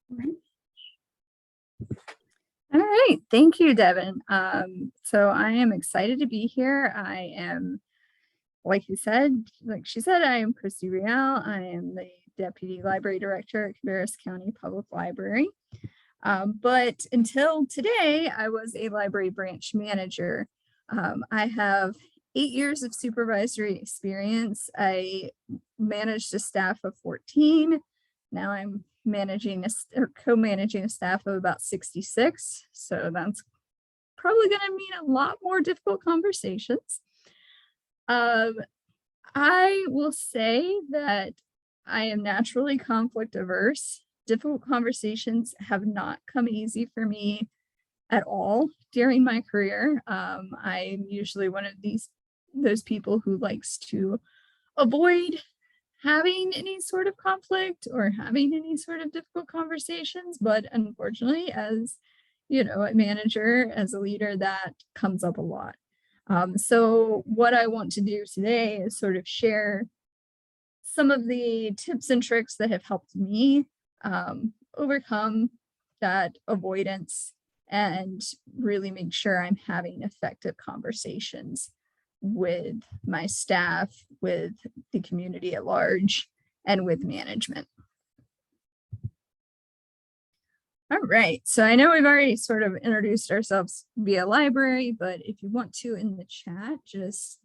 All right, thank you, Devin. So I am excited to be here. I am, like she said, I am Christie Reale. I am the Deputy Library Director at Cabarrus County Public Library. But until today, I was a library branch manager. I have 8 years of supervisory experience. I managed a staff of 14. Now I'm managing or co-managing a staff of about 66. So that's probably going to mean a lot more difficult conversations. I will say that I am naturally conflict averse. Difficult conversations have not come easy for me at all during my career. I'm usually one of those people who likes to avoid having any sort of conflict or having any sort of difficult conversations. But unfortunately, as a manager, as a leader, that comes up a lot. So what I want to do today is sort of share some of the tips and tricks that have helped me overcome that avoidance and really make sure I'm having effective conversations with my staff, with the community at large, and with management. All right, so I know we've already sort of introduced ourselves via library, but if you want to in the chat, just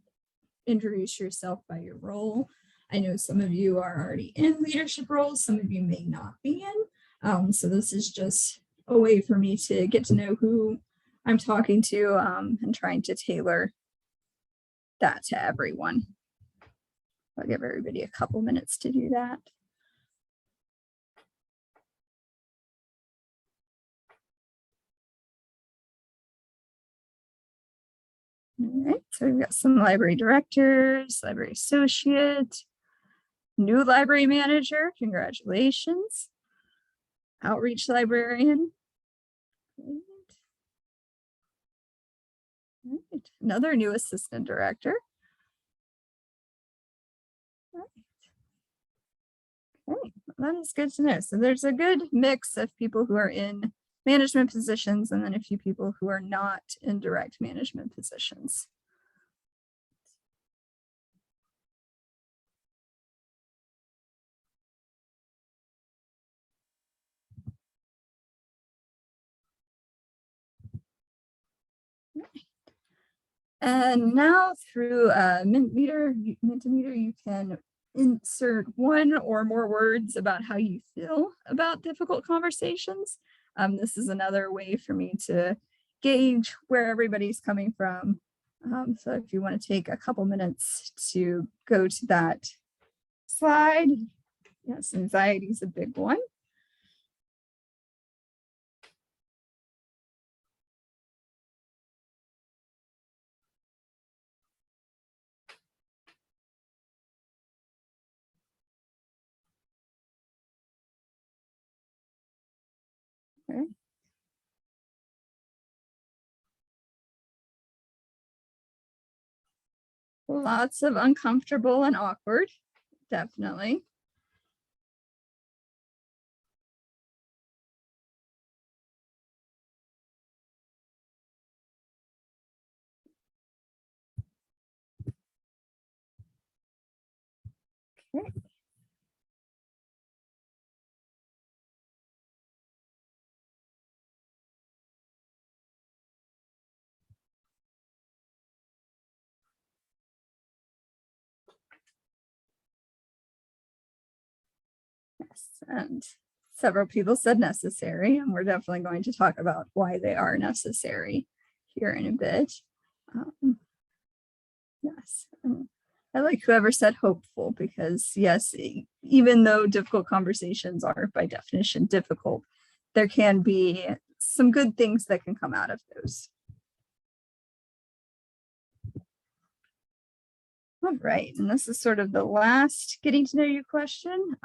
introduce yourself by your role. I know some of you are already in leadership roles, some of you may not be in. So this is just a way for me to get to know who I'm talking to and trying to tailor that to everyone. I'll give everybody a couple minutes to do that. All right, so we've got some library directors, library associate, new library manager, congratulations. Outreach librarian. Right. Another new assistant director. Right. Okay, well, that is good to know. So there's a good mix of people who are in management positions and then a few people who are not in direct management positions. And now through Mentimeter, you can insert one or more words about how you feel about difficult conversations. This is another way for me to gauge where everybody's coming from. So if you want to take a couple minutes to go to that slide. Yes, anxiety is a big one. Okay. Lots of uncomfortable and awkward, definitely. Okay. Yes, and several people said necessary, and we're definitely going to talk about why they are necessary here in a bit. Yes, I like whoever said hopeful, because yes, even though difficult conversations are by definition difficult, there can be some good things that can come out of those. All right, and this is sort of the last getting to know you question.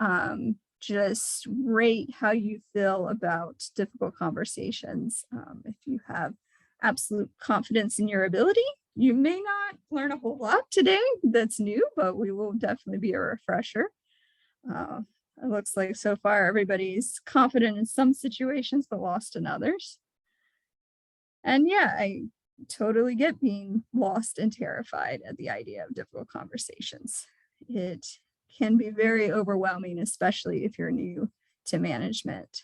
Just rate how you feel about difficult conversations. If you have absolute confidence in your ability, you may not learn a whole lot today that's new, but we will definitely be a refresher. It looks like so far everybody's confident in some situations, but lost in others. And yeah, I totally get being lost and terrified at the idea of difficult conversations. It can be very overwhelming, especially if you're new to management.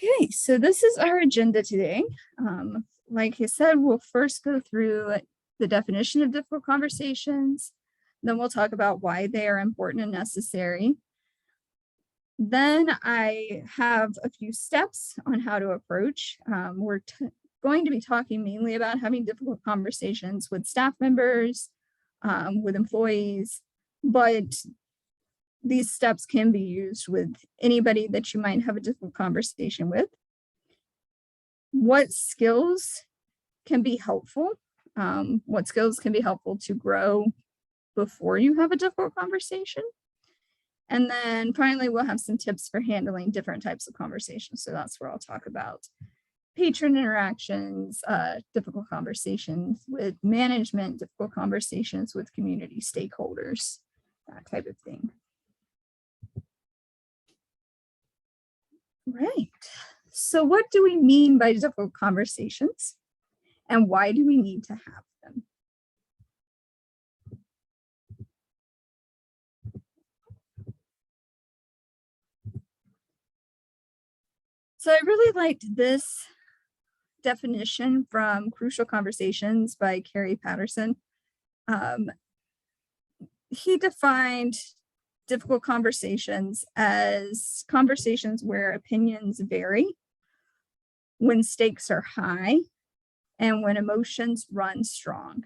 Okay, so this is our agenda today. Like I said, we'll first go through the definition of difficult conversations. Then we'll talk about why they are important and necessary. Then I have a few steps on how to approach. We're going to be talking mainly about having difficult conversations with staff members, with employees, but these steps can be used with anybody that you might have a difficult conversation with. What skills can be helpful? What skills can be helpful to grow before you have a difficult conversation? And then finally, we'll have some tips for handling different types of conversations. So that's where I'll talk about patron interactions, difficult conversations with management, difficult conversations with community stakeholders, that type of thing. Right. So what do we mean by difficult conversations? And why do we need to have them? So I really liked this definition from Crucial Conversations by Carrie Patterson. He defined difficult conversations as conversations where opinions vary, when stakes are high, and when emotions run strong.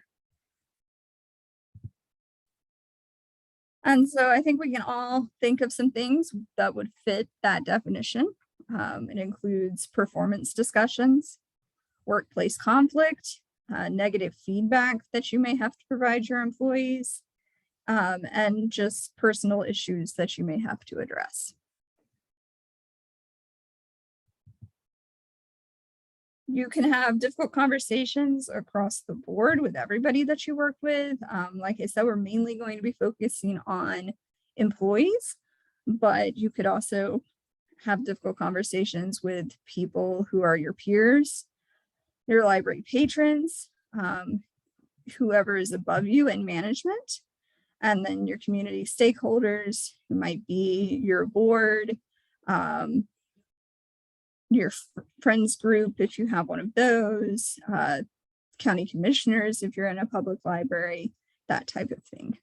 And so I think we can all think of some things that would fit that definition. It includes performance discussions, workplace conflict, negative feedback that you may have to provide your employees, and just personal issues that you may have to address. You can have difficult conversations across the board with everybody that you work with. Like I said, we're mainly going to be focusing on employees, but you could also have difficult conversations with people who are your peers, your library patrons, whoever is above you in management, and then your community stakeholders, who might be your board, your friends group, if you have one of those, county commissioners, if you're in a public library, that type of thing.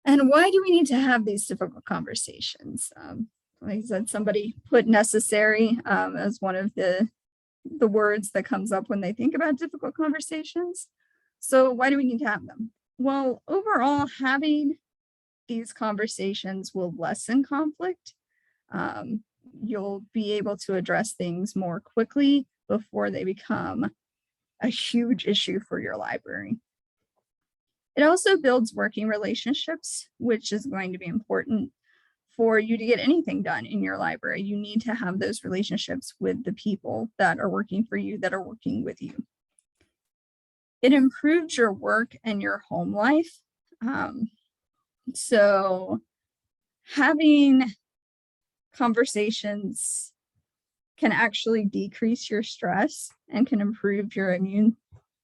And why do we need to have these difficult conversations? Like I said, somebody put necessary as one of the words that comes up when they think about difficult conversations. So why do we need to have them? Well, overall, having these conversations will lessen conflict. You'll be able to address things more quickly before they become a huge issue for your library. It also builds working relationships, which is going to be important for you to get anything done in your library. You need to have those relationships with the people that are working for you, that are working with you. It improves your work and your home life. So having conversations can actually decrease your stress and can improve your immune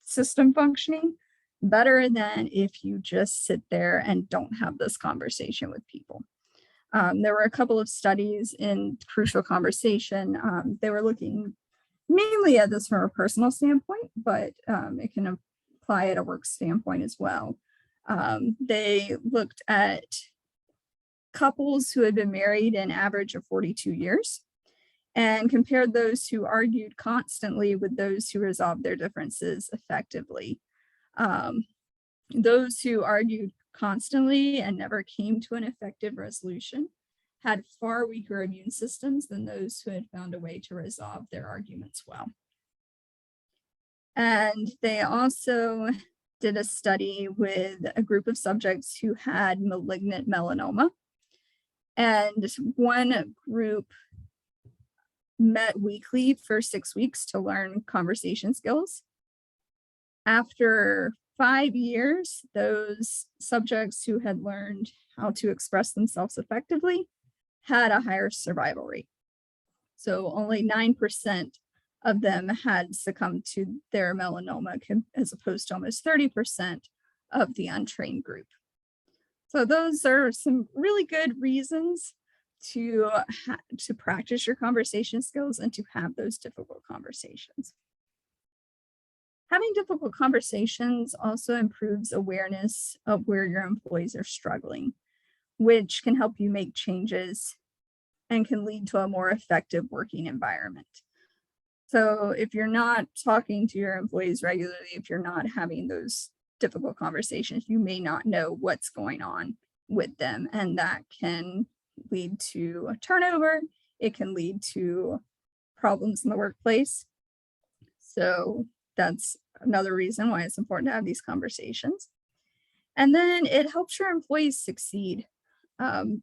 system functioning better than if you just sit there and don't have this conversation with people. There were a couple of studies in Crucial Conversation. They were looking mainly at this from a personal standpoint, but it can apply at a work standpoint as well. They looked at couples who had been married an average of 42 years and compared those who argued constantly with those who resolved their differences effectively. Those who argued constantly and never came to an effective resolution had far weaker immune systems than those who had found a way to resolve their arguments well. And they also did a study with a group of subjects who had malignant melanoma. And one group met weekly for 6 weeks to learn conversation skills. After 5 years, those subjects who had learned how to express themselves effectively had a higher survival rate. So only 9% of them had succumbed to their melanoma, as opposed to almost 30% of the untrained group. So those are some really good reasons to to practice your conversation skills and to have those difficult conversations. Having difficult conversations also improves awareness of where your employees are struggling, which can help you make changes and can lead to a more effective working environment. So if you're not talking to your employees regularly, if you're not having those difficult conversations, you may not know what's going on with them. And that can lead to a turnover. It can lead to problems in the workplace. So that's another reason why it's important to have these conversations. And then it helps your employees succeed. Um,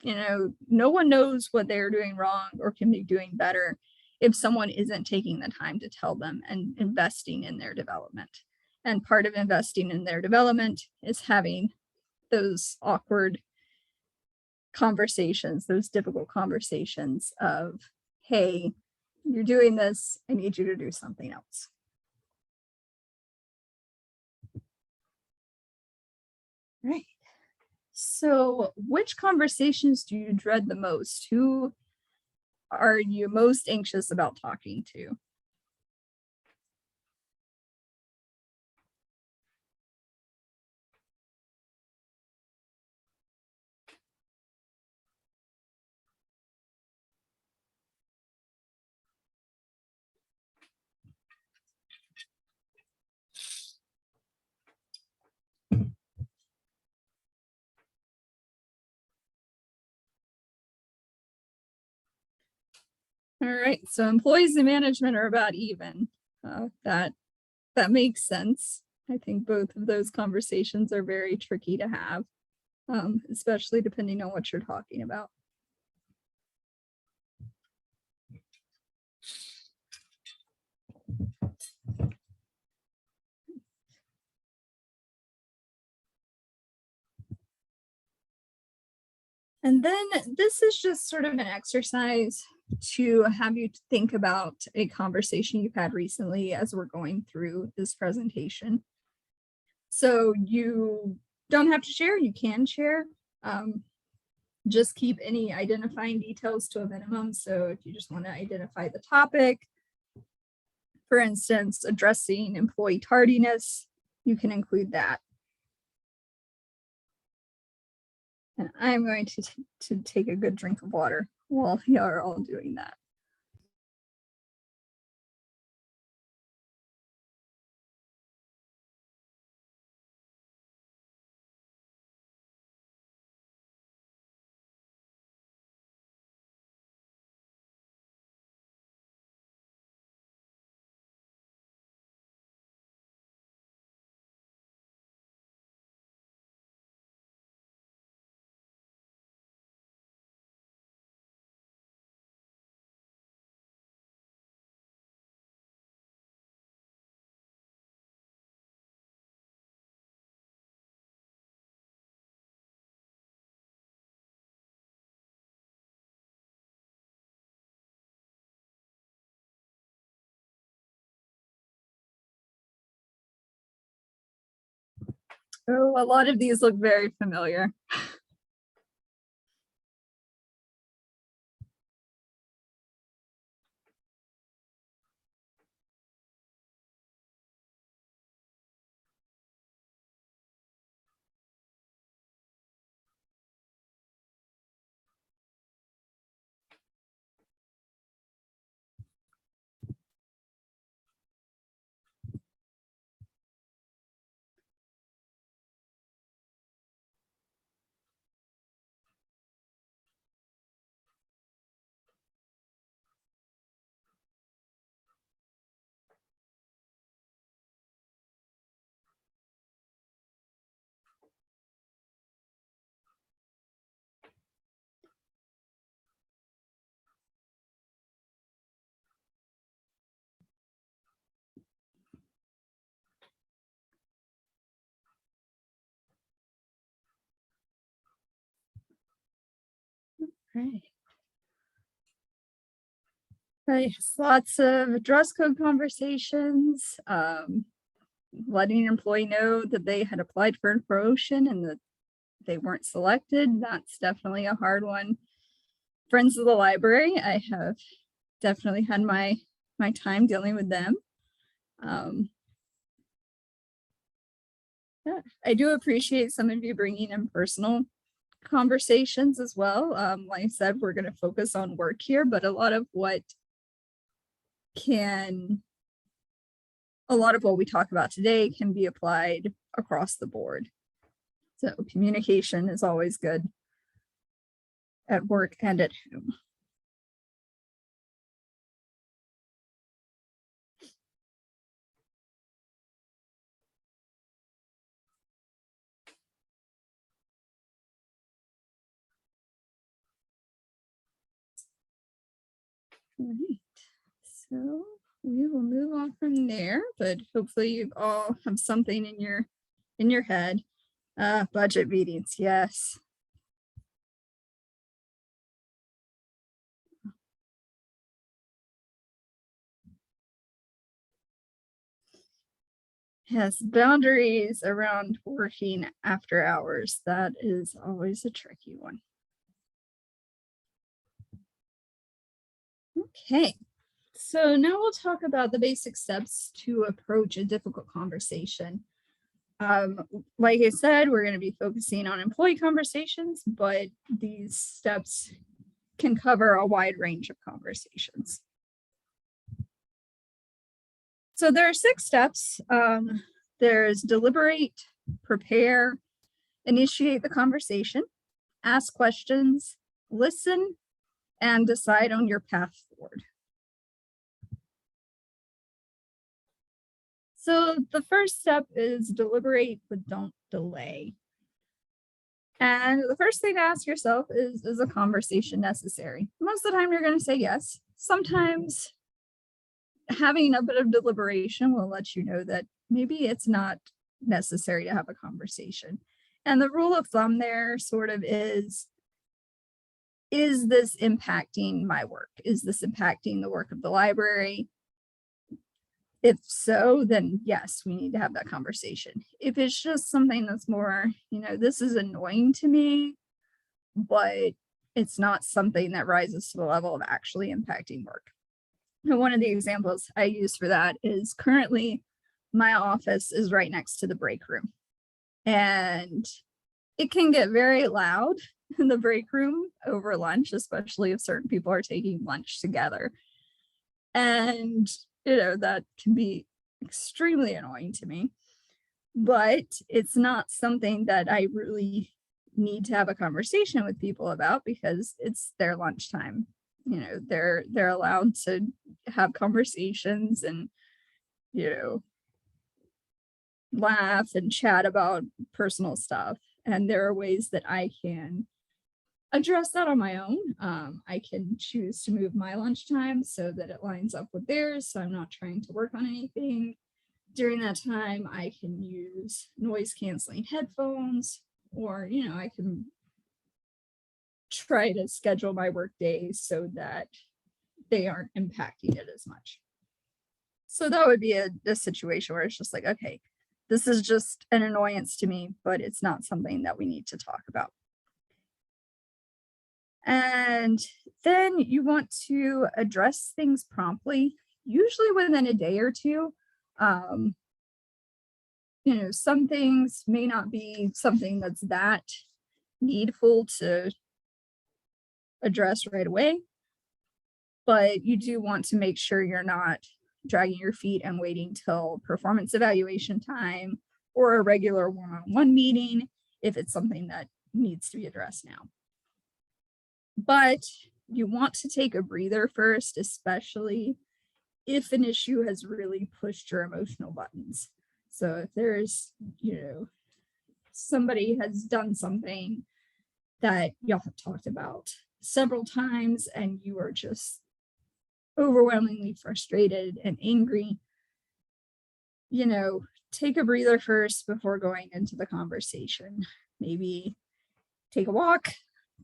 no one knows what they're doing wrong or can be doing better if someone isn't taking the time to tell them and investing in their development. And part of investing in their development is having those awkward conversations, those difficult conversations of, hey, you're doing this, I need you to do something else. Right. So, which conversations do you dread the most? Who are you most anxious about talking to? All right. So, employees and management are about even. That makes sense. I think both of those conversations are very tricky to have, especially depending on what you're talking about. And then this is just sort of an exercise to have you think about a conversation you've had recently as we're going through this presentation. So you don't have to share, you can share. Um, just keep any identifying details to a minimum. So if you just want to identify the topic, for instance, addressing employee tardiness, you can include that. And I'm going to take a good drink of water while you are all doing that. Oh, a lot of these look very familiar. Right. Right. Lots of dress code conversations, letting an employee know that they had applied for a promotion and that they weren't selected. That's definitely a hard one. Friends of the library, I have definitely had my time dealing with them. Um, yeah, I do appreciate some of you bringing in personal conversations as well. Like I said, we're going to focus on work here, but can a lot of what we talk about today can be applied across the board. So communication is always good at work and at home. All right. So we will move on from there, but hopefully you all have something in your head. Budget meetings, yes. Yes, boundaries around working after hours. That is always a tricky one. Okay, so now we'll talk about the basic steps to approach a difficult conversation. Like I said, we're going to be focusing on employee conversations, but these steps can cover a wide range of conversations. So there are 6 steps. There's deliberate, prepare, initiate the conversation, ask questions, listen, and decide on your path forward. So the first step is deliberate, but don't delay. And the first thing to ask yourself is a conversation necessary? Most of the time, you're going to say yes. Sometimes having a bit of deliberation will let you know that maybe it's not necessary to have a conversation. And the rule of thumb there sort of is this impacting my work? Is this impacting the work of the library? If so, then yes, we need to have that conversation. If it's just something that's more, this is annoying to me, but it's not something that rises to the level of actually impacting work. And one of the examples I use for that is currently my office is right next to the break room. And it can get very loud in the break room over lunch, especially if certain people are taking lunch together. And, that can be extremely annoying to me. But it's not something that I really need to have a conversation with people about because it's their lunchtime. They're allowed to have conversations and, laugh and chat about personal stuff. And there are ways that I can address that on my own. I can choose to move my lunchtime so that it lines up with theirs, so I'm not trying to work on anything. During that time, I can use noise canceling headphones, or, I can try to schedule my work days so that they aren't impacting it as much. So that would be a situation where it's just like, okay, this is just an annoyance to me, but it's not something that we need to talk about. And then you want to address things promptly, usually within a day or two. Some things may not be something that's that needful to address right away, but you do want to make sure you're not dragging your feet and waiting till performance evaluation time or a regular one-on-one meeting if it's something that needs to be addressed now. But you want to take a breather first, especially if an issue has really pushed your emotional buttons. So if there's, somebody has done something that y'all have talked about several times and you are just overwhelmingly frustrated and angry, take a breather first before going into the conversation. Maybe take a walk,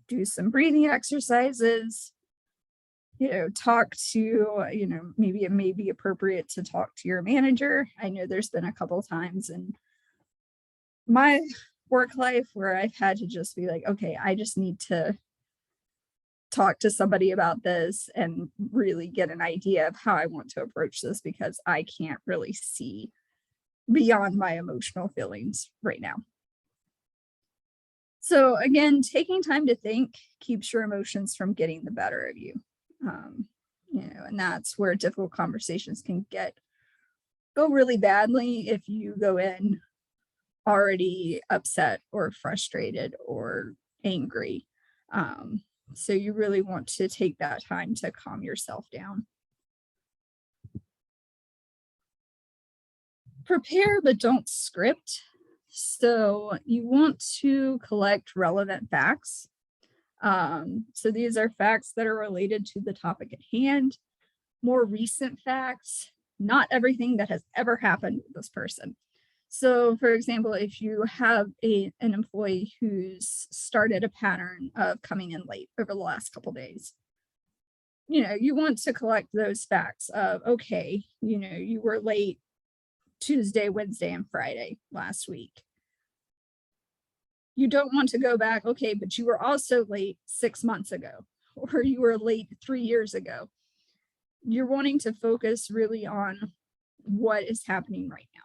do some breathing exercises, talk to, maybe it may be appropriate to talk to your manager. I know there's been a couple times in my work life where I've had to just be like, okay, I just need to talk to somebody about this and really get an idea of how I want to approach this because I can't really see beyond my emotional feelings right now. So again, taking time to think keeps your emotions from getting the better of you. And that's where difficult conversations can go really badly if you go in already upset or frustrated or angry. So you really want to take that time to calm yourself down. Prepare, but don't script. So you want to collect relevant facts. So these are facts that are related to the topic at hand, more recent facts, not everything that has ever happened with this person. So, for example, if you have an employee who's started a pattern of coming in late over the last couple days, you want to collect those facts of, okay, you were late Tuesday, Wednesday, and Friday last week. You don't want to go back, okay, but you were also late 6 months ago, or you were late 3 years ago. You're wanting to focus really on what is happening right now.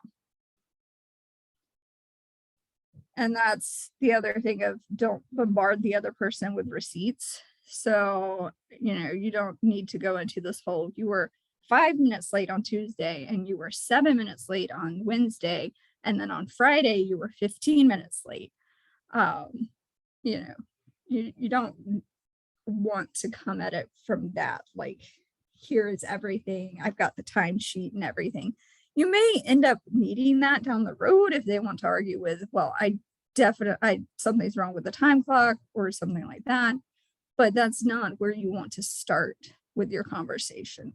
And that's the other thing of don't bombard the other person with receipts. So, you don't need to go into this whole, you were 5 minutes late on Tuesday and you were 7 minutes late on Wednesday. And then on Friday, you were 15 minutes late. You don't want to come at it from that, like, here is everything. I've got the timesheet and everything. You may end up needing that down the road if they want to argue with, well, something's wrong with the time clock or something like that. But that's not where you want to start with your conversation.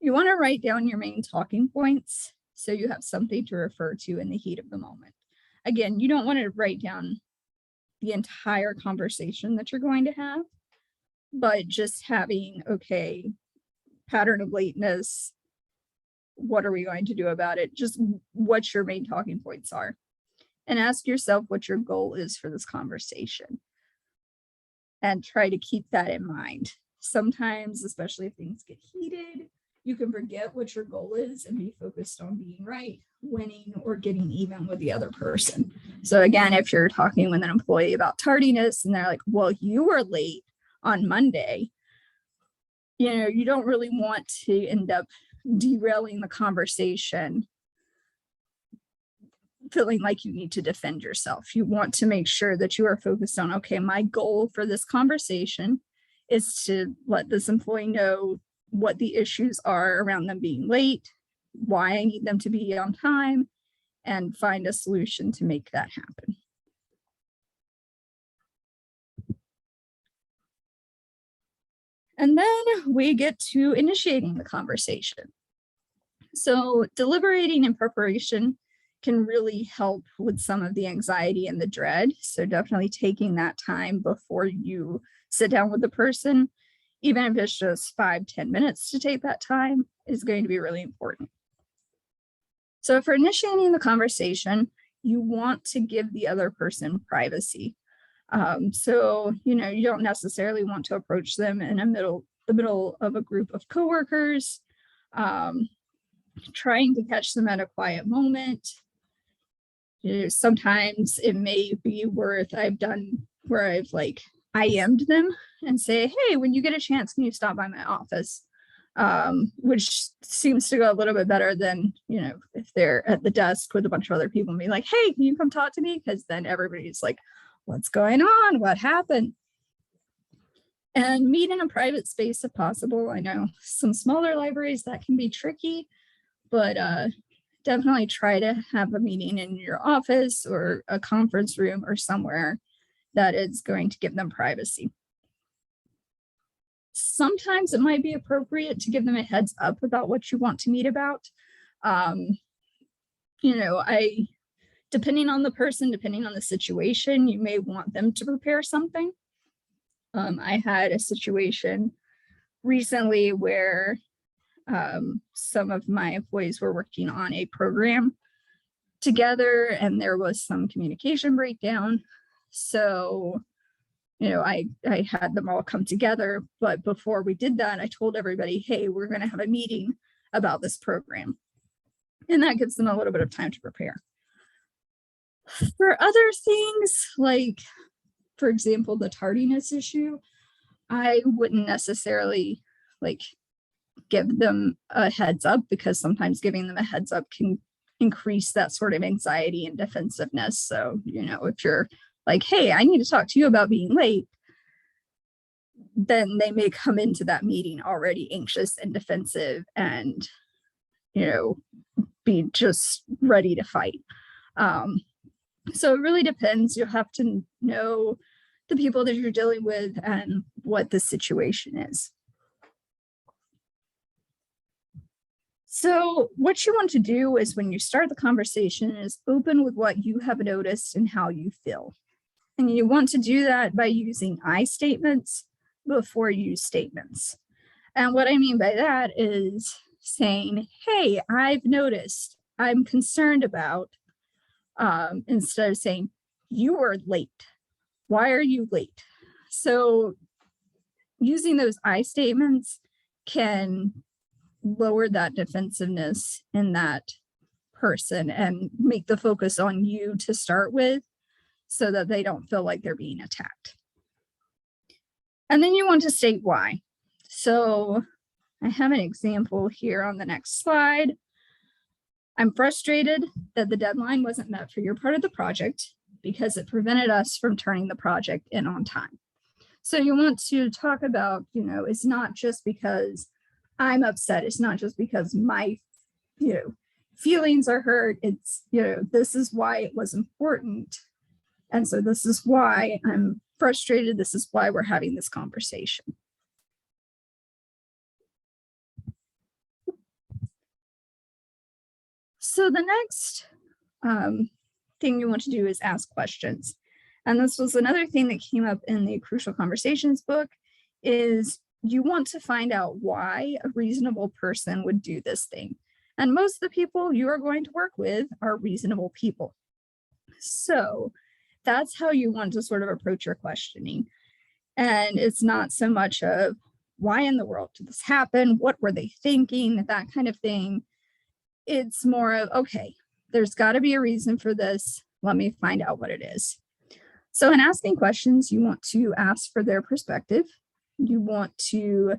You want to write down your main talking points so you have something to refer to in the heat of the moment. Again, you don't want to write down the entire conversation that you're going to have, but just having, okay, pattern of lateness, what are we going to do about it? Just what your main talking points are. And ask yourself what your goal is for this conversation. And try to keep that in mind. Sometimes, especially if things get heated, you can forget what your goal is and be focused on being right, winning, or getting even with the other person. So again, if you're talking with an employee about tardiness and they're like, well, you were late on Monday, you don't really want to end up derailing the conversation, feeling like you need to defend yourself. You want to make sure that you are focused on, okay, my goal for this conversation is to let this employee know what the issues are around them being late, why I need them to be on time, and find a solution to make that happen. And then we get to initiating the conversation. So deliberating in preparation can really help with some of the anxiety and the dread. So definitely taking that time before you sit down with the person, even if it's just 5-10 minutes to take that time, is going to be really important. So for initiating the conversation, you want to give the other person privacy. So, you don't necessarily want to approach them in the middle of a group of coworkers, trying to catch them at a quiet moment. Sometimes it may be worth, I've done where I've IM'd them and say, hey, when you get a chance, can you stop by my office? Which seems to go a little bit better than, if they're at the desk with a bunch of other people and be like, hey, can you come talk to me? Because then everybody's like, what's going on? What happened? And meet in a private space if possible. I know some smaller libraries that can be tricky, but definitely try to have a meeting in your office or a conference room or somewhere that is going to give them privacy. Sometimes it might be appropriate to give them a heads up about what you want to meet about. I Depending on the person, depending on the situation, you may want them to prepare something. I had a situation recently where some of my employees were working on a program together and there was some communication breakdown. So, I had them all come together. But before we did that, I told everybody, hey, we're going to have a meeting about this program. And that gives them a little bit of time to prepare. For other things, like, for example, the tardiness issue, I wouldn't necessarily give them a heads up, because sometimes giving them a heads up can increase that sort of anxiety and defensiveness. So, if you're like, hey, I need to talk to you about being late, then they may come into that meeting already anxious and defensive and, be just ready to fight. So it really depends. You'll have to know the people that you're dealing with and what the situation is. So what you want to do is, when you start the conversation, is open with what you have noticed and how you feel. And you want to do that by using I statements before you statements. And what I mean by that is saying, hey, I've noticed, I'm concerned about, instead of saying, you were late. Why are you late? So using those I statements can lower that defensiveness in that person and make the focus on you to start with, so that they don't feel like they're being attacked. And then you want to state why. So I have an example here on the next slide. I'm frustrated that the deadline wasn't met for your part of the project because it prevented us from turning the project in on time. So you want to talk about, it's not just because I'm upset. It's not just because my, feelings are hurt. It's, this is why it was important. And so this is why I'm frustrated. This is why we're having this conversation. So the next thing you want to do is ask questions. And this was another thing that came up in the Crucial Conversations book, is you want to find out why a reasonable person would do this thing. And most of the people you are going to work with are reasonable people. So that's how you want to sort of approach your questioning. And it's not so much of, why in the world did this happen? What were they thinking? That kind of thing. It's more of, okay, there's got to be a reason for this. Let me find out what it is. So in asking questions, you want to ask for their perspective. You want to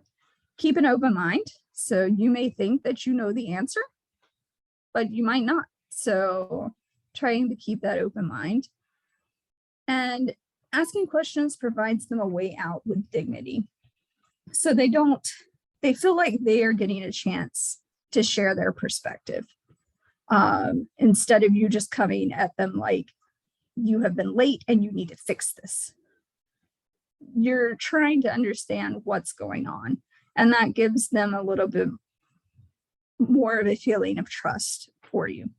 keep an open mind. So you may think that you know the answer, but you might not. So trying to keep that open mind. And asking questions provides them a way out with dignity. So they feel like they are getting a chance to share their perspective, instead of you just coming at them like, you have been late and you need to fix this. You're trying to understand what's going on, and that gives them a little bit more of a feeling of trust for you.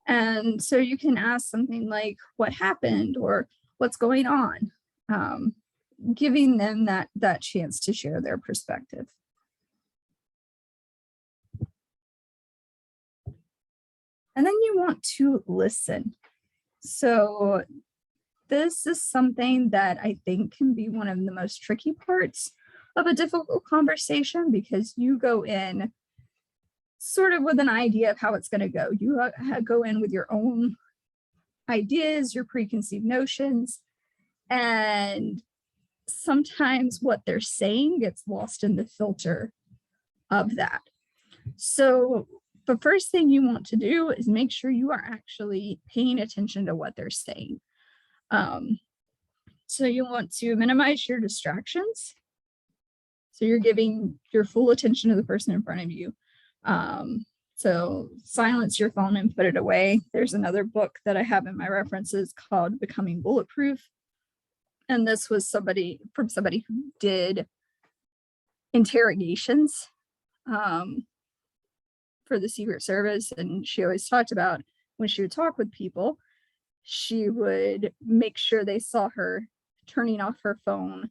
And so you can ask something like, what happened, or what's going on, giving them that chance to share their perspective. And then you want to listen. So this is something that I think can be one of the most tricky parts of a difficult conversation, because you go in sort of with an idea of how it's going to go. You go in with your own ideas, your preconceived notions, and sometimes what they're saying gets lost in the filter of that. So the first thing you want to do is make sure you are actually paying attention to what they're saying. So you want to minimize your distractions. So you're giving your full attention to the person in front of you. So silence your phone and put it away. There's another book that I have in my references called Becoming Bulletproof. And this was somebody who did interrogations for the Secret Service. And she always talked about when she would talk with people, she would make sure they saw her turning off her phone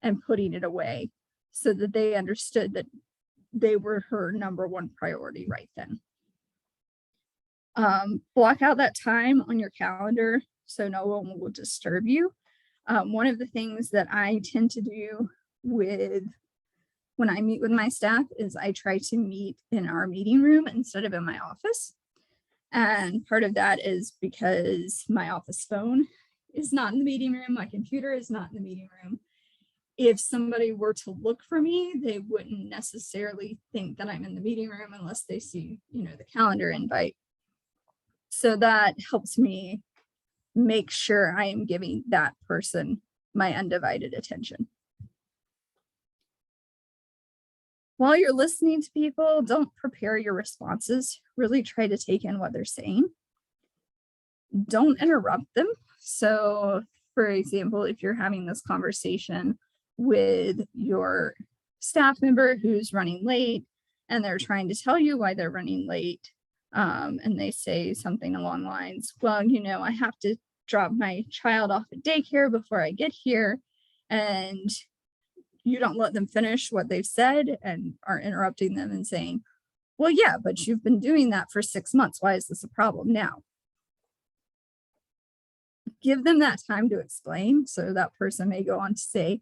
and putting it away so that they understood that they were her number one priority right then. Block out that time on your calendar so no one will disturb you. One of the things that I tend to do with when I meet with my staff is I try to meet in our meeting room instead of in my office. And part of that is because my office phone is not in the meeting room, my computer is not in the meeting room. If somebody were to look for me, they wouldn't necessarily think that I'm in the meeting room unless they see, the calendar invite. So that helps me make sure I am giving that person my undivided attention. While you're listening to people, don't prepare your responses. Really try to take in what they're saying. Don't interrupt them. So, for example, if you're having this conversation with your staff member who's running late and they're trying to tell you why they're running late, and they say something along the lines, well, I have to drop my child off at daycare before I get here, and you don't let them finish what they've said and are interrupting them and saying, well, yeah, but you've been doing that for 6 months. Why is this a problem now? Give them that time to explain. So that person may go on to say,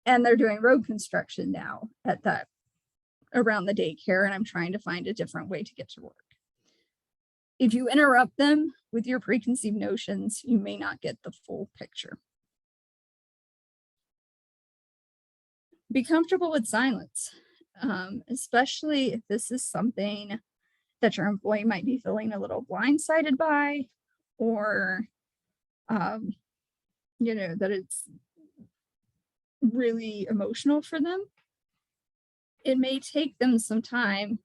and they're doing road construction now at that around the daycare, and I'm trying to find a different way to get to work. If you interrupt them with your preconceived notions, you may not get the full picture. Be comfortable with silence, especially if this is something that your employee might be feeling a little blindsided by, or that it's really emotional for them. It may take them some time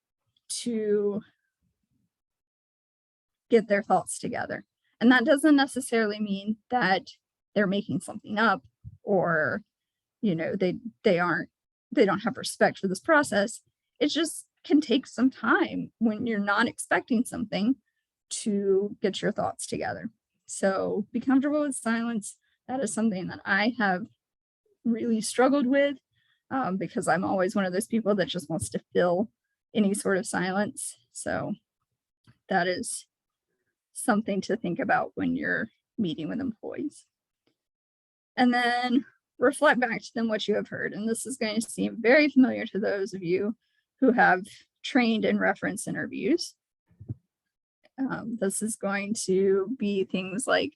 to get their thoughts together. And that doesn't necessarily mean that they're making something up, or they don't have respect for this process. It just can take some time when you're not expecting something to get your thoughts together. So be comfortable with silence. That is something that I have really struggled with, because I'm always one of those people that just wants to fill any sort of silence. So that is something to think about when you're meeting with employees. And then reflect back to them what you have heard. And this is going to seem very familiar to those of you who have trained in reference interviews. This is going to be things like,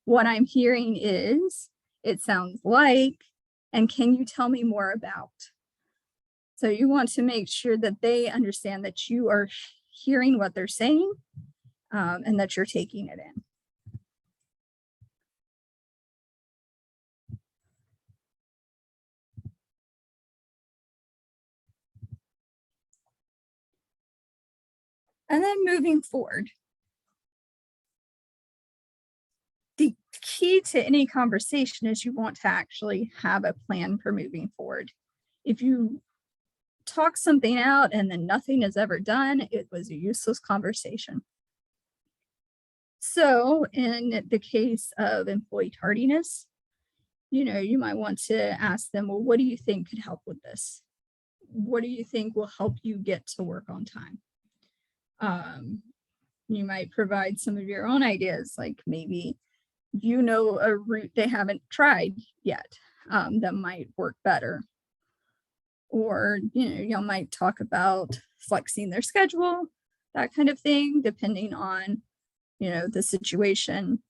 what I'm hearing is, it sounds like, and can you tell me more about? So you want to make sure that they understand that you are hearing what they're saying, and that you're taking it in. And then moving forward, the key to any conversation is you want to actually have a plan for moving forward. If you talk something out and then nothing is ever done, it was a useless conversation. So in the case of employee tardiness, you might want to ask them, well, what do you think could help with this? What do you think will help you get to work on time? You might provide some of your own ideas, like maybe a route they haven't tried yet, that might work better. Or you might talk about flexing their schedule, that kind of thing, depending on the situation,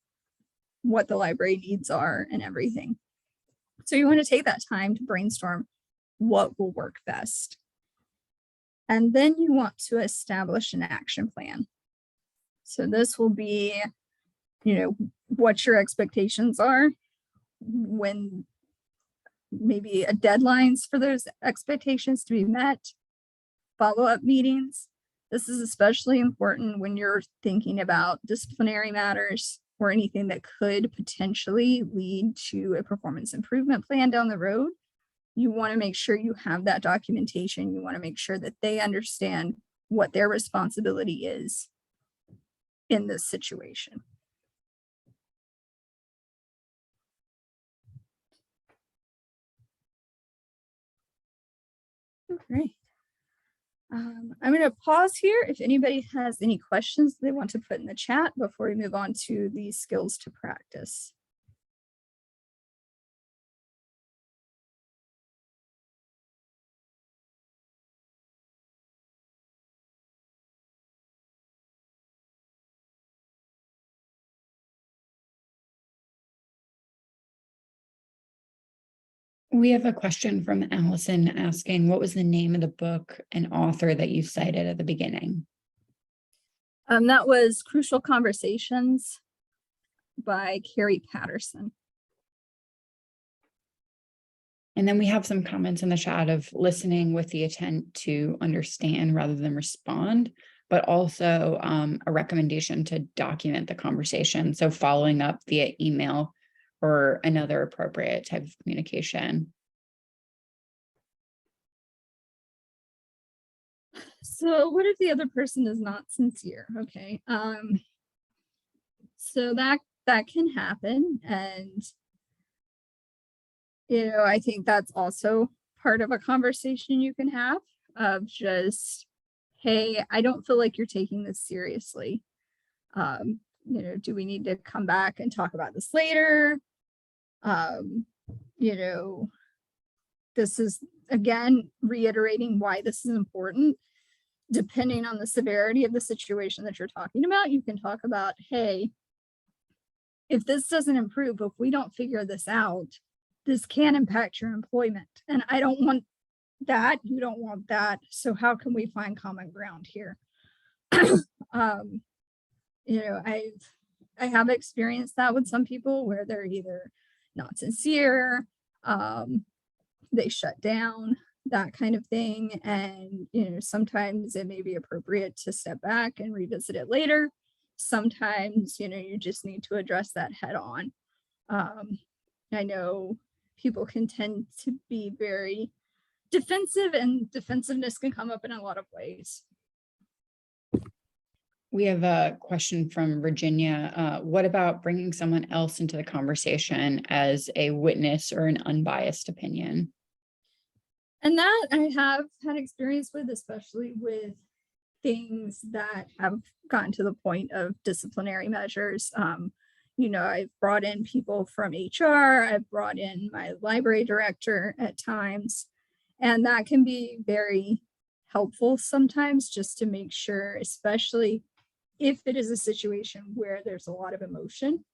what the library needs are, and everything. So you want to take that time to brainstorm what will work best. And then you want to establish an action plan. So this will be, what your expectations are, when maybe a deadlines for those expectations to be met, follow-up meetings. This is especially important when you're thinking about disciplinary matters or anything that could potentially lead to a performance improvement plan down the road. You want to make sure you have that documentation. You want to make sure that they understand what their responsibility is. in this situation. Great. I'm going to pause here if anybody has any questions they want to put in the chat before we move on to the skills to practice. We have a question from Allison asking, what was the name of the book and author that you cited at the beginning? That was Crucial Conversations by Carrie Patterson. And then we have some comments in the chat of listening with the intent to understand rather than respond, but also a recommendation to document the conversation. So following up via email or another appropriate type of communication. So what if the other person is not sincere? Okay. So that can happen. And, I think that's also part of a conversation you can have of just, hey, I don't feel like you're taking this seriously. Do we need to come back and talk about this later? This is, again, reiterating why this is important. Depending on the severity of the situation that you're talking about, you can talk about, hey, if this doesn't improve, if we don't figure this out, this can impact your employment. And I don't want that. You don't want that. So how can we find common ground here? I have experienced that with some people where they're either not sincere, they shut down, that kind of thing. And, sometimes it may be appropriate to step back and revisit it later. Sometimes, you just need to address that head on. I know people can tend to be very defensive, and defensiveness can come up in a lot of ways. We have a question from Virginia. What about bringing someone else into the conversation as a witness or an unbiased opinion? And that I have had experience with, especially with things that have gotten to the point of disciplinary measures. I've brought in people from HR, I've brought in my library director at times, and that can be very helpful sometimes just to make sure, especially if it is a situation where there's a lot of emotion,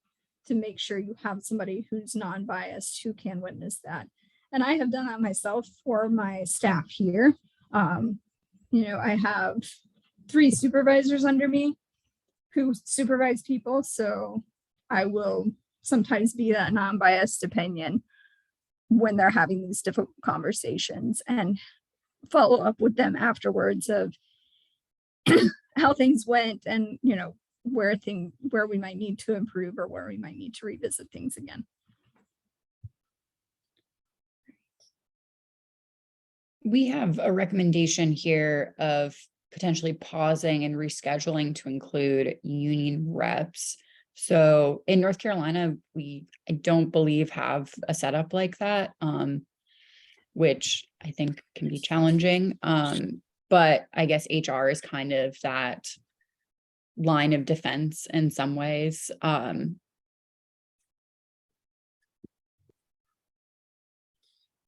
to make sure you have somebody who's non-biased who can witness that. And I have done that myself for my staff here. I have 3 supervisors under me who supervise people. So I will sometimes be that non-biased opinion when they're having these difficult conversations and follow up with them afterwards of how things went and, where we might need to improve or where we might need to revisit things again. We have a recommendation here of potentially pausing and rescheduling to include union reps. So in North Carolina, I don't believe have a setup like that, which I think can be challenging. But I guess HR is kind of that line of defense in some ways.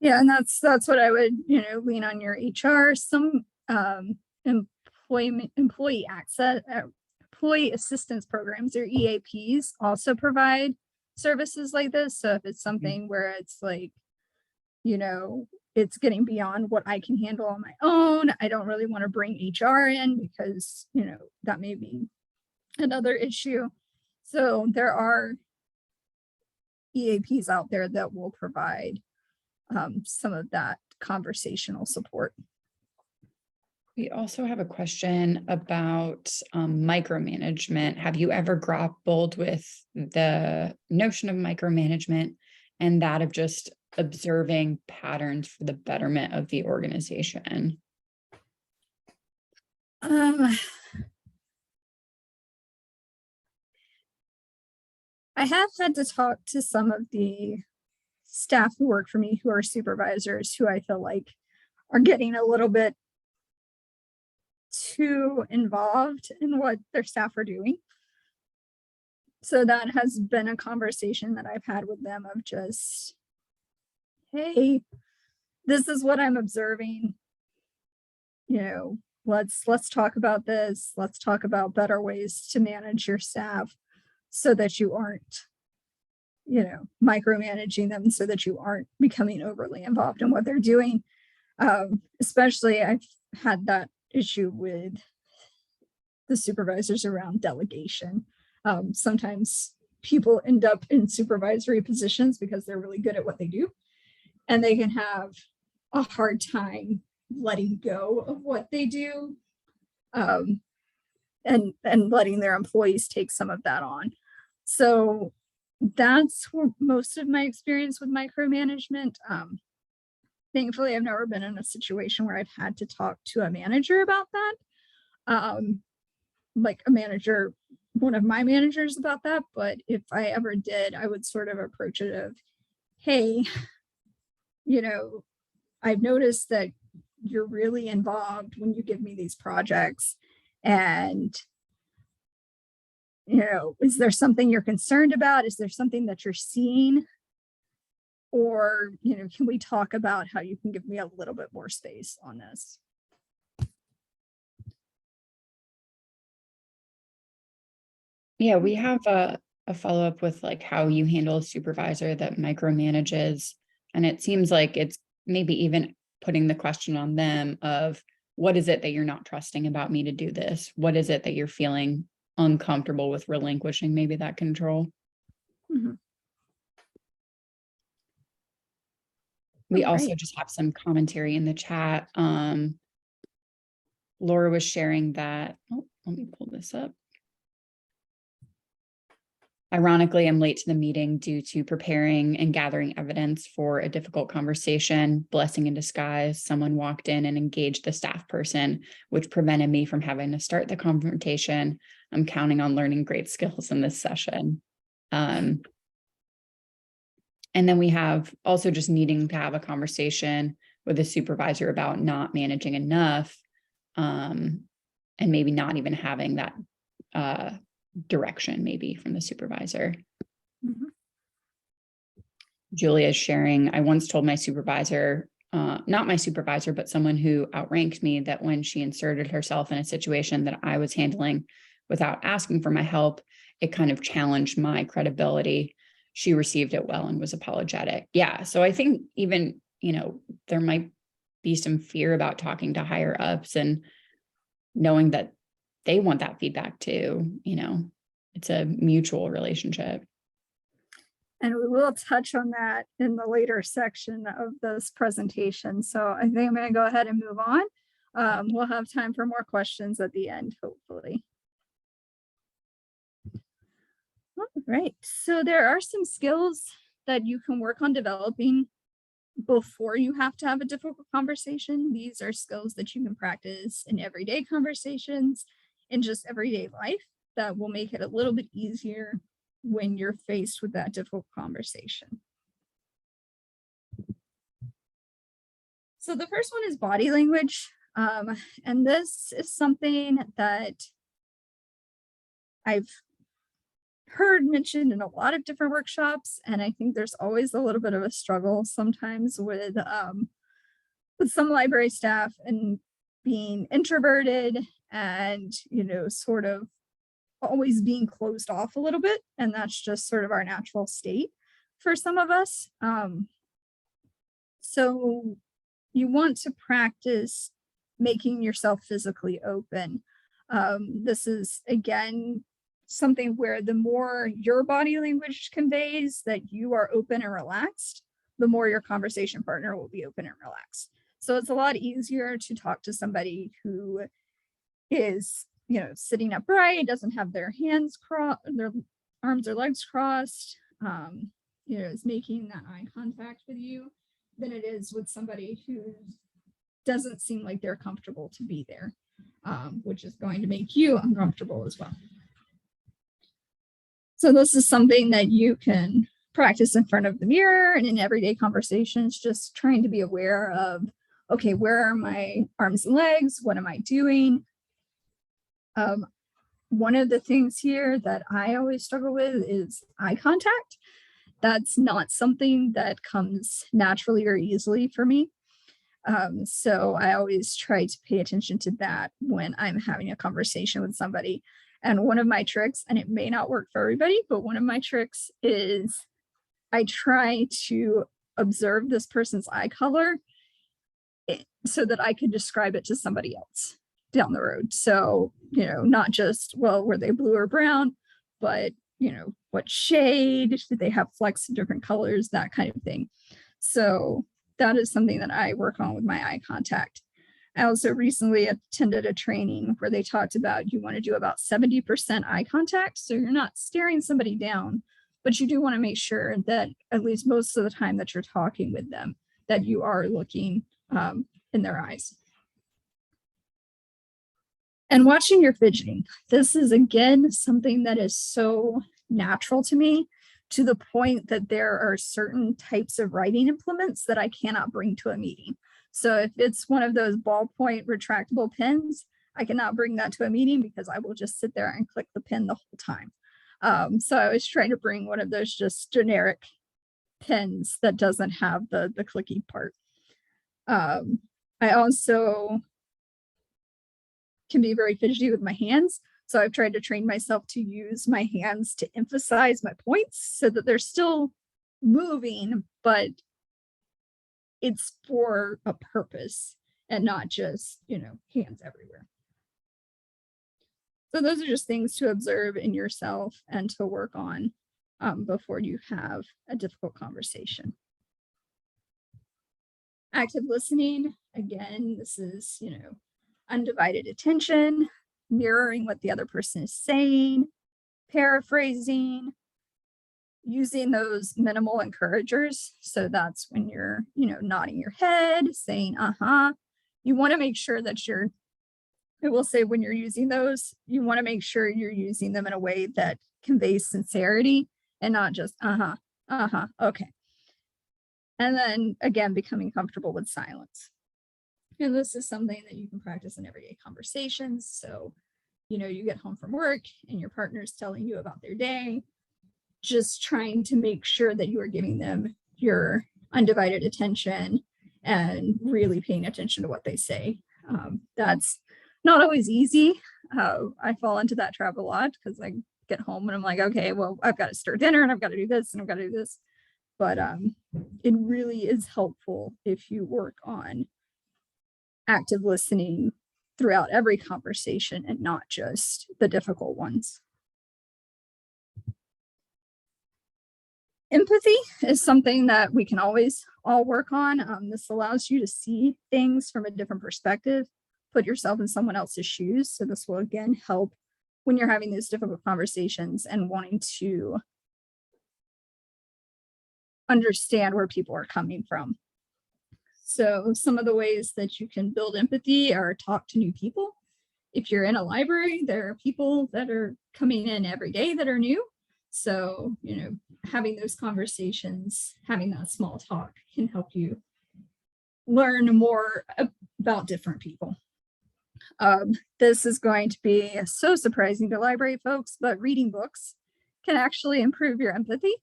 Yeah, and that's what I would, lean on your HR. Some employee access, employee assistance programs, or EAPs, also provide services like this. So if it's something where it's like, it's getting beyond what I can handle on my own, I don't really want to bring HR in because, that may be another issue. So there are EAPs out there that will provide some of that conversational support. We also have a question about micromanagement. Have you ever grappled with the notion of micromanagement and that of just observing patterns for the betterment of the organization? I have had to talk to some of the staff who work for me who are supervisors who I feel like are getting a little bit too involved in what their staff are doing. So that has been a conversation that I've had with them of just, hey, this is what I'm observing. You know, let's talk about this. Let's talk about better ways to manage your staff so that you aren't, micromanaging them, so that you aren't becoming overly involved in what they're doing. Especially I've had that issue with the supervisors around delegation. Sometimes people end up in supervisory positions because they're really good at what they do, and they can have a hard time letting go of what they do, and letting their employees take some of that on. So that's where most of my experience with micromanagement. Thankfully, I've never been in a situation where I've had to talk to a manager about that. Like a manager, one of my managers about that. But if I ever did, I would sort of approach it of, hey, I've noticed that you're really involved when you give me these projects. And, is there something you're concerned about? Is there something that you're seeing? Or, can we talk about how you can give me a little bit more space on this? Yeah, we have a follow-up with like how you handle a supervisor that micromanages. And it seems like it's maybe even putting the question on them of what is it that you're not trusting about me to do this? What is it that you're feeling uncomfortable with relinquishing maybe that control? Mhm. We Oh, also great. just have some commentary in the chat. Laura was sharing that, oh, let me pull this up. Ironically, I'm late to the meeting due to preparing and gathering evidence for a difficult conversation. Blessing in disguise, someone walked in and engaged the staff person, which prevented me from having to start the confrontation. I'm counting on learning great skills in this session. And then we have also just needing to have a conversation with a supervisor about not managing enough, and maybe not even having that direction maybe from the supervisor. Mhm. Julia is sharing, I once told my supervisor, not my supervisor, but someone who outranked me, that when she inserted herself in a situation that I was handling without asking for my help, it kind of challenged my credibility. She received it well and was apologetic. Yeah. So I think even, there might be some fear about talking to higher ups and knowing that they want that feedback too. It's a mutual relationship. And we will touch on that in the later section of this presentation. So I think I'm going to go ahead and move on. We'll have time for more questions at the end, hopefully. All right. So there are some skills that you can work on developing before you have to have a difficult conversation. These are skills that you can practice in everyday conversations, in just everyday life, that will make it a little bit easier when you're faced with that difficult conversation. So the first one is body language. And this is something that I've heard mentioned in a lot of different workshops. And I think there's always a little bit of a struggle sometimes with some library staff and being introverted and, sort of always being closed off a little bit. And that's just sort of our natural state for some of us. So you want to practice making yourself physically open. This is, again, something where the more your body language conveys that you are open and relaxed, the more your conversation partner will be open and relaxed. So it's a lot easier to talk to somebody who is, sitting upright, doesn't have their hands crossed, their arms or legs crossed, is making that eye contact with you, than it is with somebody who doesn't seem like they're comfortable to be there, which is going to make you uncomfortable as well. So this is something that you can practice in front of the mirror and in everyday conversations, just trying to be aware of, okay, where are my arms and legs? What am I doing? Um, one of the things here that I always struggle with is eye contact. That's not something that comes naturally or easily for me. So I always try to pay attention to that when I'm having a conversation with somebody. And one of my tricks, and it may not work for everybody, but one of my tricks is I try to observe this person's eye color so that I can describe it to somebody else down the road. So, not just, well, were they blue or brown, but, what shade? Did they have flecks of different colors? That kind of thing. So, that is something that I work on with my eye contact. I also recently attended a training where they talked about you want to do about 70% eye contact. So you're not staring somebody down, but you do want to make sure that at least most of the time that you're talking with them, that you are looking in their eyes. And watching your fidgeting. This is again something that is so natural to me, to the point that there are certain types of writing implements that I cannot bring to a meeting. So if it's one of those ballpoint retractable pens, I cannot bring that to a meeting because I will just sit there and click the pen the whole time. So I was trying to bring one of those just generic pens that doesn't have the clicky part. I also can be very fidgety with my hands. So I've tried to train myself to use my hands to emphasize my points so that they're still moving, but it's for a purpose and not just, hands everywhere. So those are just things to observe in yourself and to work on before you have a difficult conversation. Active listening, again, this is, undivided attention, mirroring what the other person is saying, paraphrasing, using those minimal encouragers. So that's when you're, nodding your head, saying, uh-huh. You want to make sure that I will say when you're using those, you want to make sure you're using them in a way that conveys sincerity and not just, uh-huh, okay. And then again, becoming comfortable with silence. And this is something that you can practice in everyday conversations. So, you get home from work and your partner's telling you about their day, just trying to make sure that you are giving them your undivided attention and really paying attention to what they say. That's not always easy. I fall into that trap a lot because I get home and I'm like, okay, well, I've got to stir dinner and I've got to do this and I've got to do this. But it really is helpful if you work on active listening throughout every conversation and not just the difficult ones. Empathy is something that we can always all work on. This allows you to see things from a different perspective, put yourself in someone else's shoes. So this will again help when you're having these difficult conversations and wanting to understand where people are coming from. So some of the ways that you can build empathy are talk to new people. If you're in a library, there are people that are coming in every day that are new. So, having those conversations, having that small talk can help you learn more about different people. This is going to be so surprising to library folks, but reading books can actually improve your empathy.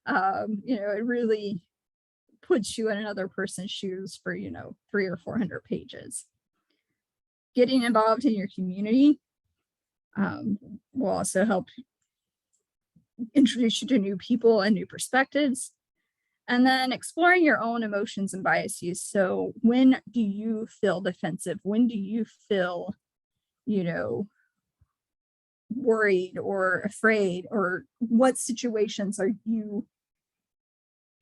It really puts you in another person's shoes for, 300 or 400 pages. Getting involved in your community will also help introduce you to new people and new perspectives. And then exploring your own emotions and biases. So when do you feel defensive? When do you feel, worried or afraid? Or what situations are you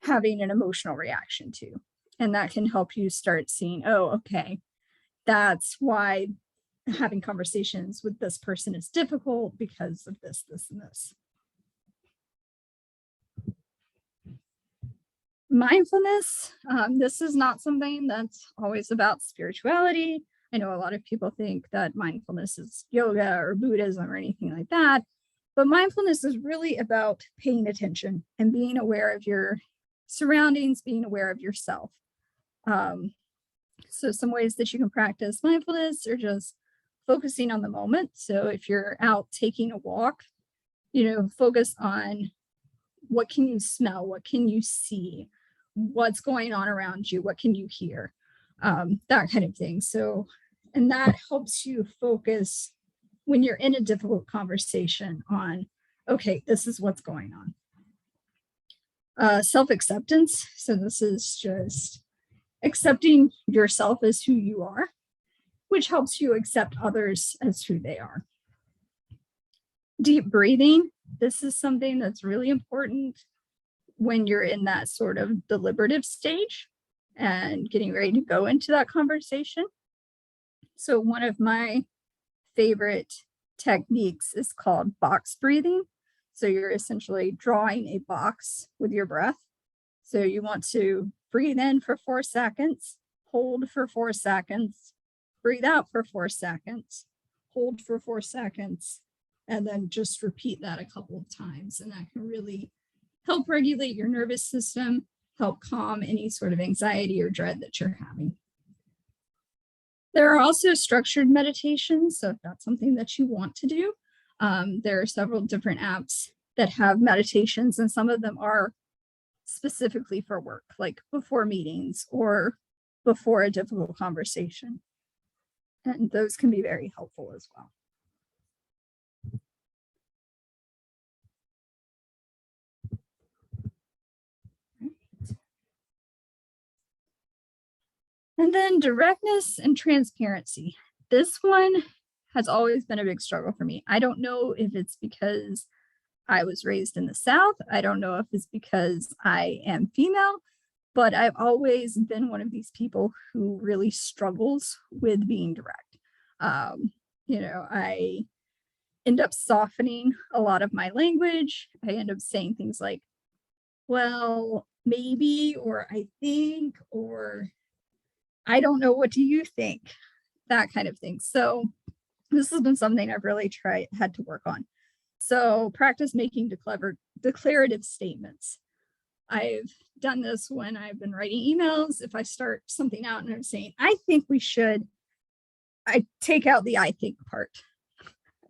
having an emotional reaction to? And that can help you start seeing, oh, okay, that's why having conversations with this person is difficult because of this, this, and this. Mindfulness, this is not something that's always about spirituality. I know a lot of people think that mindfulness is yoga or Buddhism or anything like that. But mindfulness is really about paying attention and being aware of your surroundings, being aware of yourself. Um, so some ways that you can practice mindfulness are just focusing on the moment. So if you're out taking a walk, focus on what can you smell, what can you see, what's going on around you, what can you hear, that kind of thing. So, and that helps you focus when you're in a difficult conversation on, okay, this is what's going on. Self-acceptance. So this is just accepting yourself as who you are, which helps you accept others as who they are. Deep breathing. This is something that's really important when you're in that sort of deliberative stage and getting ready to go into that conversation. So one of my favorite techniques is called box breathing. So you're essentially drawing a box with your breath. So you want to breathe in for 4 seconds, hold for 4 seconds, breathe out for 4 seconds, hold for 4 seconds, and then just repeat that a couple of times. And that can really help regulate your nervous system, help calm any sort of anxiety or dread that you're having. There are also structured meditations. So if that's something that you want to do, there are several different apps that have meditations, and some of them are specifically for work, like before meetings or before a difficult conversation. And those can be very helpful as well. And then directness and transparency. This one has always been a big struggle for me. I don't know if it's because I was raised in the South. I don't know if it's because I am female, but I've always been one of these people who really struggles with being direct. I end up softening a lot of my language. I end up saying things like, well, maybe, or I think, or I don't know, what do you think? That kind of thing. So this has been something I've really had to work on. So practice making declarative statements. I've done this when I've been writing emails. If I start something out and I'm saying, I think we should, I take out the I think part.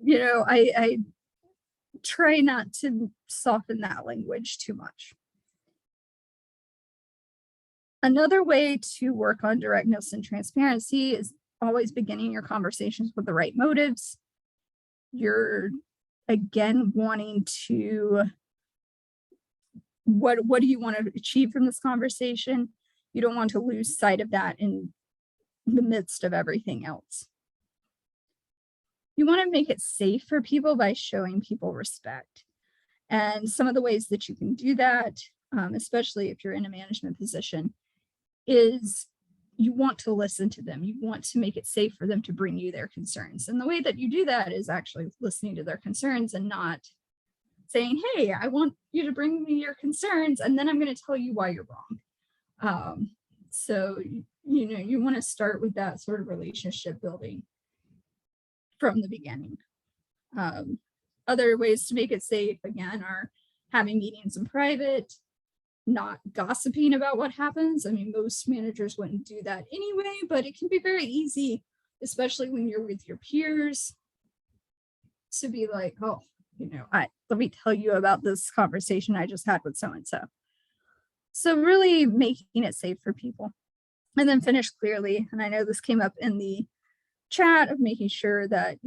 I try not to soften that language too much. Another way to work on directness and transparency is always beginning your conversations with the right motives. You're again wanting to, what do you want to achieve from this conversation? You don't want to lose sight of that in the midst of everything else. You want to make it safe for people by showing people respect. And some of the ways that you can do that, especially if you're in a management position, is you want to listen to them. You want to make it safe for them to bring you their concerns. And the way that you do that is actually listening to their concerns and not saying, hey, I want you to bring me your concerns, and then I'm going to tell you why you're wrong. So, you want to start with that sort of relationship building from the beginning. Other ways to make it safe, again, are having meetings in private, not gossiping about what happens. I mean, most managers wouldn't do that anyway, but it can be very easy, especially when you're with your peers, to be like, oh, let me tell you about this conversation I just had with so-and-so. So really making it safe for people. And then finish clearly. And I know this came up in the chat of making sure that,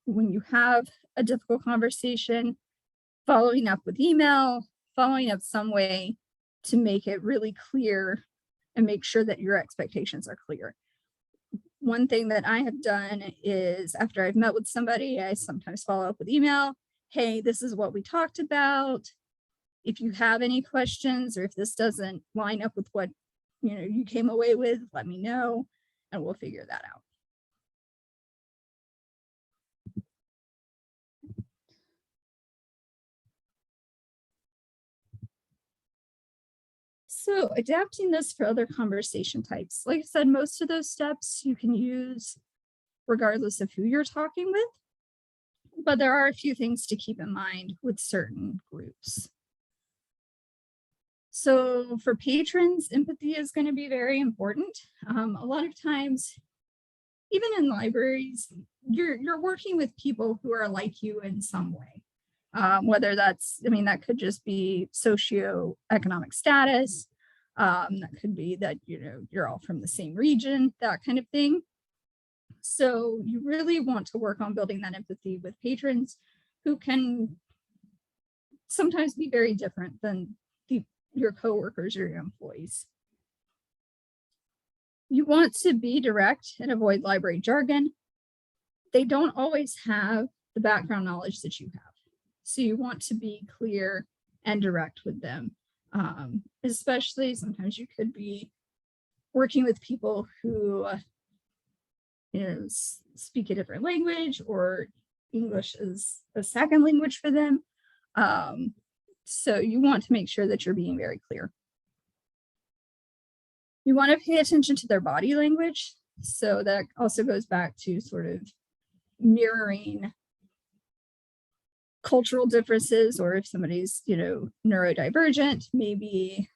when you have a difficult conversation, following up with email, following up some way to make it really clear and make sure that your expectations are clear. One thing that I have done is after I've met with somebody, I sometimes follow up with email. Hey, this is what we talked about. If you have any questions or if this doesn't line up with what you came away with, let me know and we'll figure that out. So adapting this for other conversation types. Like I said, most of those steps you can use regardless of who you're talking with but there are a few things to keep in mind with certain groups. So for patrons, empathy is going to be very important. A lot of times, even in libraries, you're working with people who are like you in some way. Whether that's, I mean, that could just be socioeconomic status. That could be that, you know, you're all from the same region, that kind of thing. So you really want to work on building that empathy with patrons who can sometimes be very different than your coworkers or your employees. You want to be direct and avoid library jargon. They don't always have the background knowledge that you have. So you want to be clear and direct with them. Especially sometimes you could be working with people who speak a different language, or English is a second language for them. So you want to make sure that you're being very clear. You want to pay attention to their body language. So that also goes back to sort of mirroring cultural differences, or if somebody's, you know, neurodivergent, maybe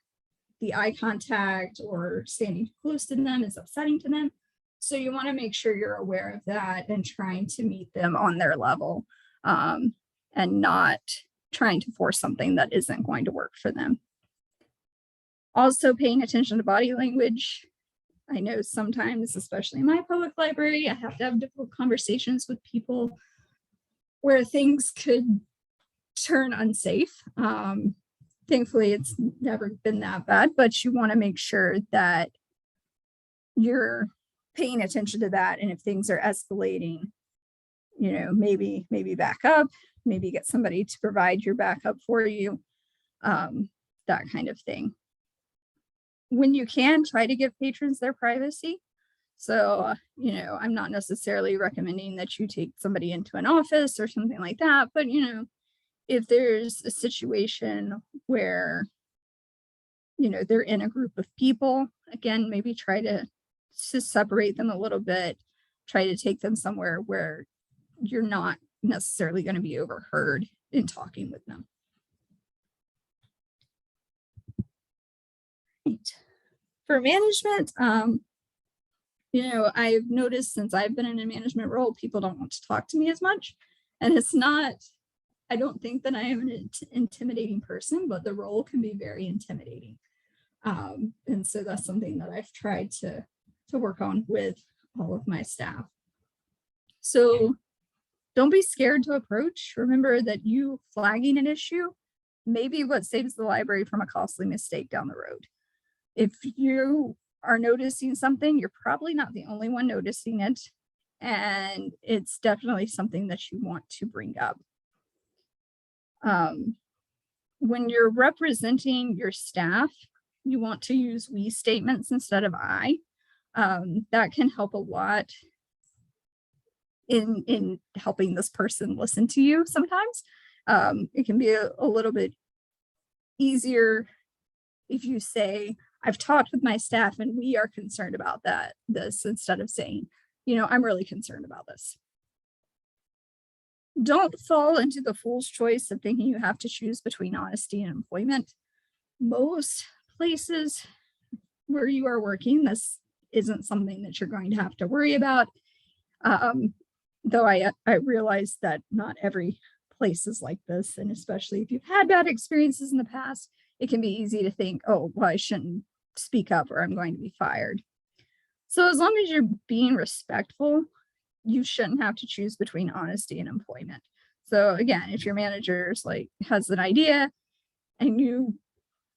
the eye contact or standing close to them is upsetting to them. So you want to make sure you're aware of that and trying to meet them on their level, and not trying to force something that isn't going to work for them. Also paying attention to body language. I know sometimes, especially in my public library, I have to have difficult conversations with people where things could turn unsafe. Thankfully, it's never been that bad, but you want to make sure that you're paying attention to that. And if things are escalating, you know, maybe back up, maybe get somebody to provide your backup for you, that kind of thing. When you can, try to give patrons their privacy. So, you know, I'm not necessarily recommending that you take somebody into an office or something like that, but, you know, if there's a situation where, you know, they're in a group of people, again, maybe try to separate them a little bit, try to take them somewhere where you're not necessarily going to be overheard in talking with them. Right. For management, you know, I've noticed since I've been in a management role, people don't want to talk to me as much. And it's not, I don't think that I am an intimidating person, but the role can be very intimidating. And so that's something that I've tried to work on with all of my staff. So don't be scared to approach. Remember that you flagging an issue may be what saves the library from a costly mistake down the road. If you are noticing something, you're probably not the only one noticing it. And it's definitely something that you want to bring up. When you're representing your staff, you want to use we statements instead of I. That can help a lot in helping this person listen to you sometimes. It can be a little bit easier if you say, I've talked with my staff and we are concerned about this, instead of saying, you know, I'm really concerned about this. Don't fall into the fool's choice of thinking you have to choose between honesty and employment. Most places where you are working, this isn't something that you're going to have to worry about. Though I realize that not every place is like this. And especially if you've had bad experiences in the past, it can be easy to think, oh, well, I shouldn't speak up or I'm going to be fired. So as long as you're being respectful, you shouldn't have to choose between honesty and employment. So again, if your manager's like has an idea and you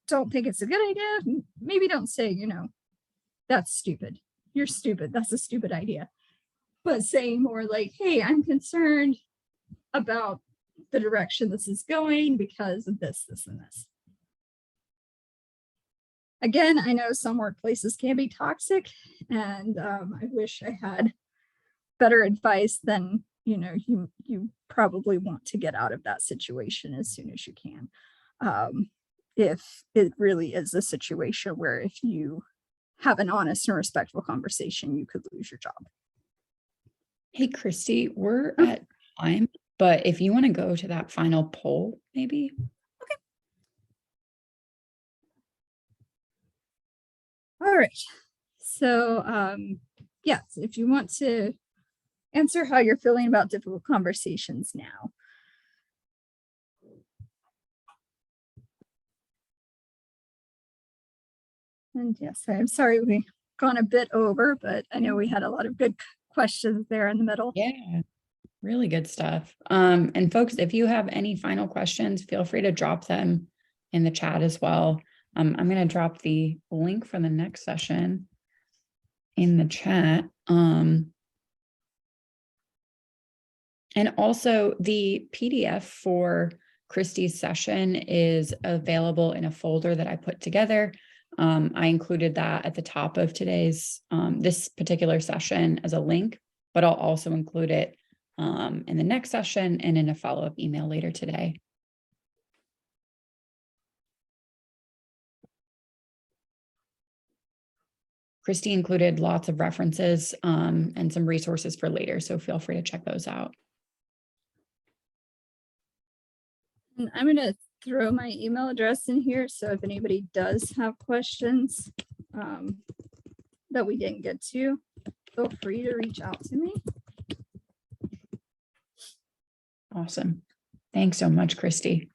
don't think it's a good idea, maybe don't say, you know, that's stupid. You're stupid. That's a stupid idea. But saying more like, hey, I'm concerned about the direction this is going because of this, this, and this. Again, I know some workplaces can be toxic, and I wish I had better advice than, you know, you probably want to get out of that situation as soon as you can. If it really is a situation where if you have an honest and respectful conversation, you could lose your job. Hey, Christy, we're at time. But if you want to go to that final poll, maybe. All right. So, yes, if you want to answer how you're feeling about difficult conversations now. And yes, I'm sorry we've gone a bit over, but I know we had a lot of good questions there in the middle. Yeah, really good stuff. And folks, if you have any final questions, feel free to drop them in the chat as well. I'm going to drop the link for the next session in the chat. And also the PDF for Christie's session is available in a folder that I put together. I included that at the top of today's, this particular session as a link, but I'll also include it in the next session and in a follow-up email later today. Christie included lots of references and some resources for later, so feel free to check those out. And I'm going to throw my email address in here. So if anybody does have questions that we didn't get to, feel free to reach out to me. Awesome. Thanks so much, Christie.